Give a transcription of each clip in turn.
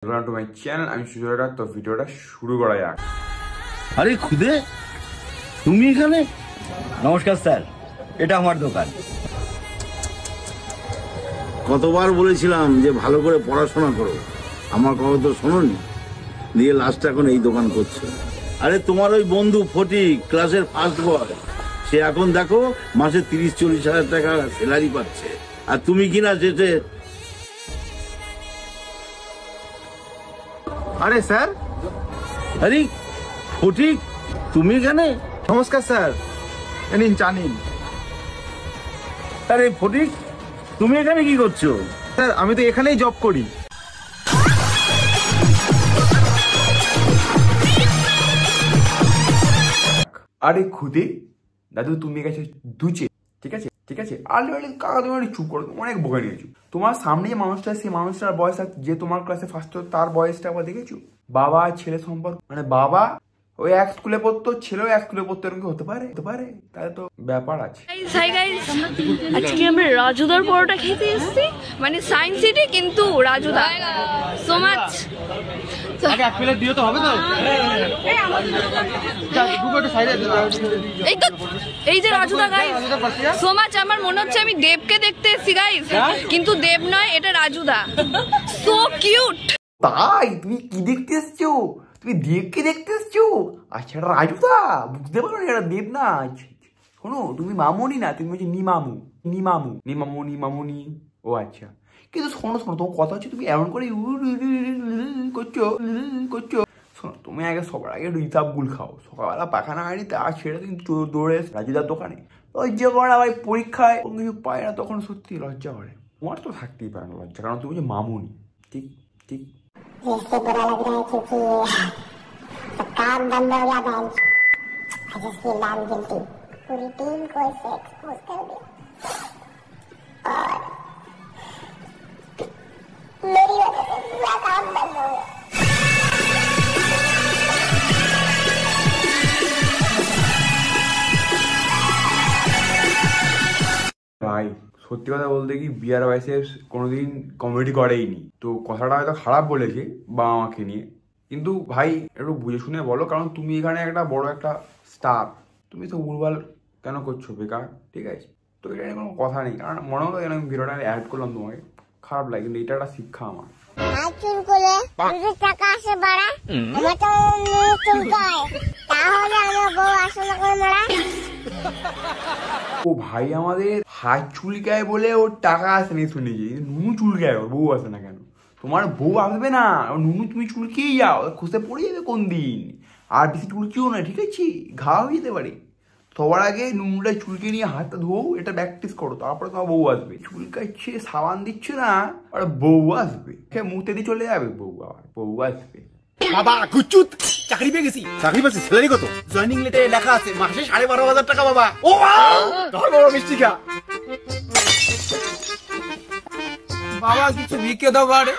Welcome to my channel. আমি সুজয়রা। তো ভিডিওটা শুরু করা যাক। আরে খুদে তুমি এখানে? নমস্কার স্যার, এটা আমার দোকান। কতবার বলেছিলাম যে ভালো করে পড়াশোনা করো, আমার কথা তো শোনোনি, দিয়ে লাস্ট এখন এই দোকান করছে। আরে তোমার ওই বন্ধু ফটিক, ক্লাসের ফার্স্ট বয়, সে এখন দেখো মাসে 30-40 হাজার টাকা স্যালারি পাচ্ছে, আর তুমি কিনা যেতে। আরে স্যার, আরে ফটিক তুমি এখানে? নমস্কার স্যার, নিন চা নিন। আরে ফটিক তুমি এখানে কি করছো? স্যার আমি তো এখানেই জব করি। আরে খুদে দাদু, তুমি গেছো দুচে, ঠিক আছে ঠিক আছে। আরে কাকা তুমি চুপ করো, অনেক বোকা নিয়েছো। তোমার সামনে যে মানুষটা, সেই মানুষটার বয়স আর যে তোমার ক্লাসে ফার্স্ট, তার বয়সটা আবার দেখেছো? বাবা আর ছেলে সম্পর্ক, মানে বাবা ওই এক স্কুলে পড়তো, ছেলেও এক স্কুলে পড়তো, এরকম হতে পারে? তাহলে তো ব্যাপার আছে। আজকে আমরা রাজুদার পরোটা খেতে এসেছি, মানে সায়েন্স সিটি কিন্তু রাজুদা। So much. এই যে রাজুদা গাইস, সো মাচ। আমার মনে হচ্ছে আমি দেবকে দেখতে এসেছি গাইস, কিন্তু দেব নয়, এটা রাজুদা। So cute. তাই তুমি কি দেখতে এসছো? তুমি দেবকে দেখতে এসছো? আচ্ছা, এটা রাজুদা, বুঝতে পারো না এটা দেব না। শোনো, তুমি মামনি না, তুমি হচ্ছে নিমামনি। ও আচ্ছা, কিন্তু শোনো তোমার কথা হচ্ছে তুমি এমন করে করছো। শোনো, তুমি আগে সবার আগে রিসাব গুল খাও। সকালবেলা পাখানা হাঁড়ি, তার ছেড়ে কিন্তু দৌড়ে রাজুদার দোকানে লজ্জা করে। ভাই পরীক্ষায় কোনো কিছু পায় না, তখন সত্যি লজ্জা করে। তোমার তো থাকতেই পারে না লজ্জা, কারণ তুমি হচ্ছে মামনি। ঠিক ঠিক। इससे बुरा लग रहा है क्योंकि काम बंद हो गया bench. I just feel damn guilty। पूरी टीम को इससे एक्सपोज कर दिया और मेरी वजह से पूरा काम बंद हो गया। ভাই সত্যি কথা বলতে কি, বিয়ার বাইসেপস কোনোদিন কমেডি করেইনি। তো কথাটা হয়তো খারাপ বলেছে বাবা মাকে নিয়ে, কিন্তু ভাই একটু বুঝে শুনে বলো, কারণ তুমি এখানে একটা বড় একটা স্টার, তুমি তো ভুলভাল কেন করছো বেকার? ঠিক আছে, তো এটা নিয়ে কোনো কথা নেই। কারণ মনে হলো যেন আমি ভিডিওটা অ্যাড করলাম, তোমাকে খারাপ লাগে, কিন্তু এটা একটা শিক্ষা আমার। চুল করে যদি টাকা আসে বাড়া, আমার তো চুলকায়, তাহলে আমার বউ আসলে করে মারা। ও ভাই, আমাদের হাত চুলকায় বলে ওর টাকা আসে না শুনেছি, নুনু চুলকায়, ওর বউ আসে না কেন? তোমার বউ আসবে না, নুনু তুমি চুলকেই যাও, খসে পড়ে যাবে কোন দিন। আর বেশি চুলকিও না, ঠিক আছে? ঘা হয়ে যেতে পারে। সবার আগে নুনুটা চুলকে নিয়ে হাতটা ধোও, এটা প্র্যাকটিস করো, তারপরে তোমার বউ আসবে। চুলকাচ্ছে, সাবান দিচ্ছে না, আর বউ আসবে। মুতে দিয়ে চলে যাবে বউ, আবার বউ আসবে। বাবা কুচুত, চাকরি পেয়ে গেছি। চাকরি পেয়েছি? স্যালারি কত? জয়েনিং লেটারে লেখা আছে মাসে 12,500 টাকা। বাবা ও ধর মিষ্টি খা। বাবা কিছু ভিক্ষে দাও বাড়ে।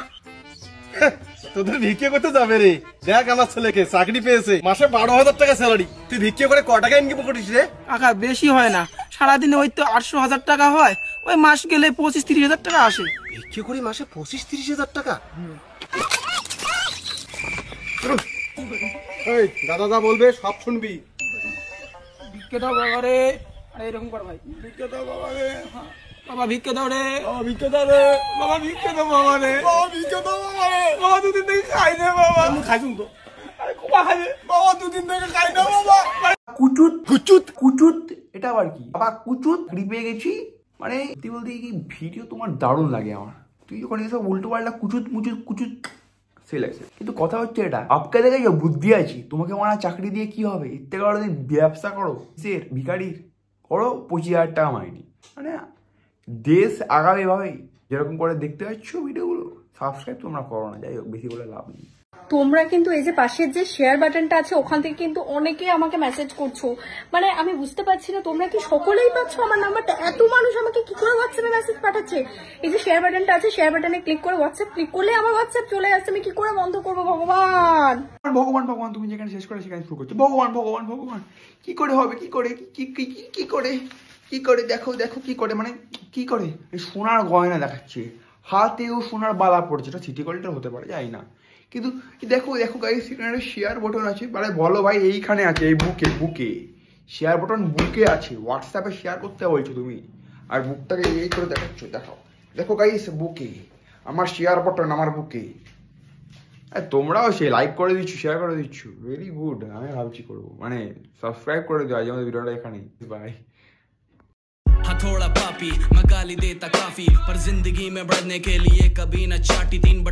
তোদের ভিক্ষে করতে যাবে রে? দেখ আমার ছেলেকে চাকরি পেয়েছে, মাসে 12,000 টাকা স্যালারি। তুই ভিক্ষে করে ক টাকা ইনকাম করিস রে? কাকা বেশি হয় না, সারাদিনে ওই তো 800,000 টাকা হয়, ওই মাস গেলে 25-30 হাজার টাকা আসে। ভিক্ষে করি মাসে 25-30 হাজার টাকা? এই দাদা যা বলবে সব শুনবি। ভিক্ষে দাও বাবা রে। আরে এরকম কর ভাই, ভিক্ষে দাও বাবা রে। বাবা ভিক্ষে দাও রে, বাবা ভিক্ষে দাও রে, বাবা ভিক্ষে দাও বাবা রে, বাবা ভিক্ষে দাও বাবা রে। বাবা দুদিন থেকে খাই না বাবা। আমি খাইছুন তো। আরে কোপা খাবে বাবা, দুদিন থেকে খাই না বাবা। কুচুত এটা আবার কি? বাবা কুচুত পেয়ে গেছি, মানে তুই বলতে কি ভিডিও তোমার দারুণ লাগে আমার। তুই যখন এসব উল্টো পাল্টা কুচুত সে লাগছে, কিন্তু কথা হচ্ছে এটা আপকে দেখে বুদ্ধি আছে। তোমাকে মারা চাকরি দিয়ে কি হবে? এর থেকে আরো ব্যবসা করো, কিসের ভিখারির করো, 25,000 টাকা মাইনি। মানে দেশ আগাবে এভাবেই, যেরকম করে দেখতে পাচ্ছ ভিডিওগুলো। সাবস্ক্রাইব তোমরা করো না, যাই হোক বেশি বলে লাভ নেই। তোমরা কিন্তু এই যে পাশের যে শেয়ার বাটনটা আছে, ওখান থেকে কিন্তু অনেকে আমাকে মেসেজ করছো। মানে আমি বুঝতে পারছি না তোমরা কি সকলেই পাচ্ছ আমার নাম্বারটা? এত মানুষ আমাকে কি করে হোয়াটসঅ্যাপে মেসেজ পাঠাচ্ছে? এই যে শেয়ার বাটনটা আছে, শেয়ার বাটনে ক্লিক করে হোয়াটসঅ্যাপ ক্লিক করলে আমার হোয়াটসঅ্যাপ চলে আসছে। আমি কি করে বন্ধ করবো? ভগবান, তুমি যেখানে শেষ করে সেখানে শুরু করছো। ভগবান কি করে হবে? কি করে দেখো কি করে, মানে কি করে সোনার গয়না দেখাচ্ছে, হাতেও সোনার বালা পড়ছে। এটা সিটি কোয়ালিটির হতে পারে, জানি না। কিন্তু দেখো দেখো গাইস, এখানে শেয়ার বাটন আছে। মানে বলো ভাই, এইখানে আছে, এই বুকে শেয়ার বাটন বুকে আছে। হোয়াটসঅ্যাপে শেয়ার করতে বলছো তুমি, আর বুকটাকে এই করে দেখাচ্ছ। দেখাও, দেখো গাইস, বুকে আমার শেয়ার বাটন, আমার বুকে। তোমরাও সে লাইক করে দিচ্ছ, শেয়ার করে দিচ্ছ, ভেরি গুড। আমি ভাবছি করবো, মানে সাবস্ক্রাইব করে দিও। আজ আমাদের ভিডিওটা এখানে, বাই। थोड़ा पापी मैं गाली देता काफी, पर जिंदगी में बढ़ने के लिए कभी न चाटी 3